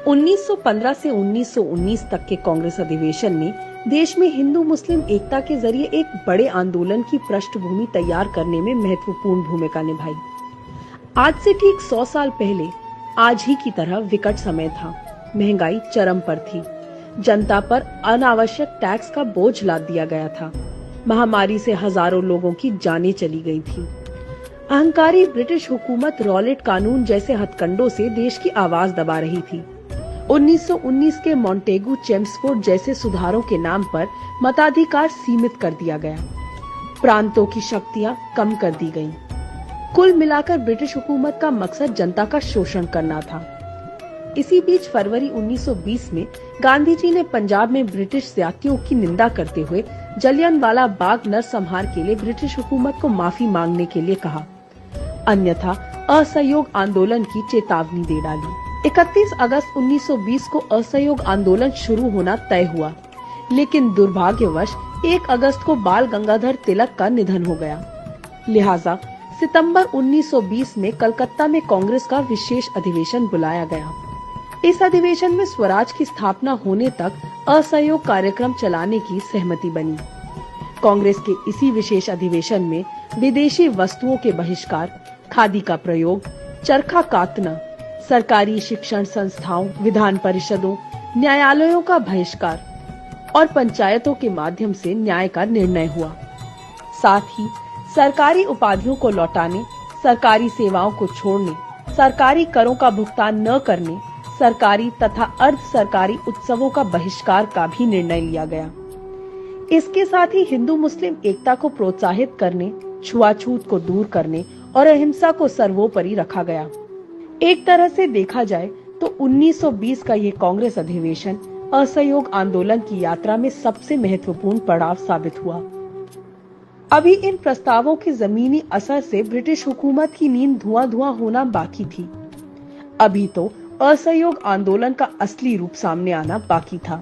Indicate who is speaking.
Speaker 1: 1915 से 1919 तक के कांग्रेस अधिवेशन ने देश में हिंदू मुस्लिम एकता के जरिए एक बड़े आंदोलन की पृष्ठभूमि तैयार करने में महत्वपूर्ण भूमिका निभाई। आज से ठीक 100 साल पहले आज ही की तरह विकट समय था। महंगाई चरम पर थी। जनता पर अनावश्यक टैक्स का बोझ लाद दिया गया था। महामारी से हजारों लोगों की जानें चली गई थी। अहंकारी ब्रिटिश हुकूमत रॉलेट कानून जैसे हथकंडों से देश की आवाज दबा रही थी। 1919 के मॉन्टेगू चेम्सफोर्ड जैसे सुधारों के नाम पर मताधिकार सीमित कर दिया गया। प्रांतों की शक्तियां कम कर दी गईं। कुल मिलाकर ब्रिटिश हुकूमत का मकसद जनता का शोषण करना था। इसी बीच फरवरी 1920 में गांधी जी ने पंजाब में ब्रिटिश ज्यादतियों की निंदा करते हुए जलियांवाला बाग नरसंहार के लिए ब्रिटिश हुकूमत को माफी मांगने के लिए कहा, अन्यथा असहयोग आंदोलन की चेतावनी दे डाली। 31 अगस्त 1920 को असहयोग आंदोलन शुरू होना तय हुआ, लेकिन दुर्भाग्यवश 1 अगस्त को बाल गंगाधर तिलक का निधन हो गया। लिहाजा सितंबर 1920 में कलकत्ता में कांग्रेस का विशेष अधिवेशन बुलाया गया। इस अधिवेशन में स्वराज की स्थापना होने तक असहयोग कार्यक्रम चलाने की सहमति बनी। कांग्रेस के इसी विशेष अधिवेशन में विदेशी वस्तुओं के बहिष्कार, खादी का प्रयोग, चरखा कातना, सरकारी शिक्षण संस्थाओं, विधान परिषदों, न्यायालयों का बहिष्कार और पंचायतों के माध्यम से न्याय का निर्णय हुआ। साथ ही सरकारी उपाधियों को लौटाने, सरकारी सेवाओं को छोड़ने, सरकारी करों का भुगतान न करने, सरकारी तथा अर्ध सरकारी उत्सवों का बहिष्कार का भी निर्णय लिया गया। इसके साथ ही हिंदू मुस्लिम एकता को प्रोत्साहित करने, छुआछूत को दूर करने और अहिंसा को सर्वोपरि रखा गया। एक तरह से देखा जाए तो 1920 का ये कांग्रेस अधिवेशन असहयोग आंदोलन की यात्रा में सबसे महत्वपूर्ण पड़ाव साबित हुआ। अभी इन प्रस्तावों के जमीनी असर से ब्रिटिश हुकूमत की नींद धुआं होना बाकी थी। अभी तो असहयोग आंदोलन का असली रूप सामने आना बाकी था।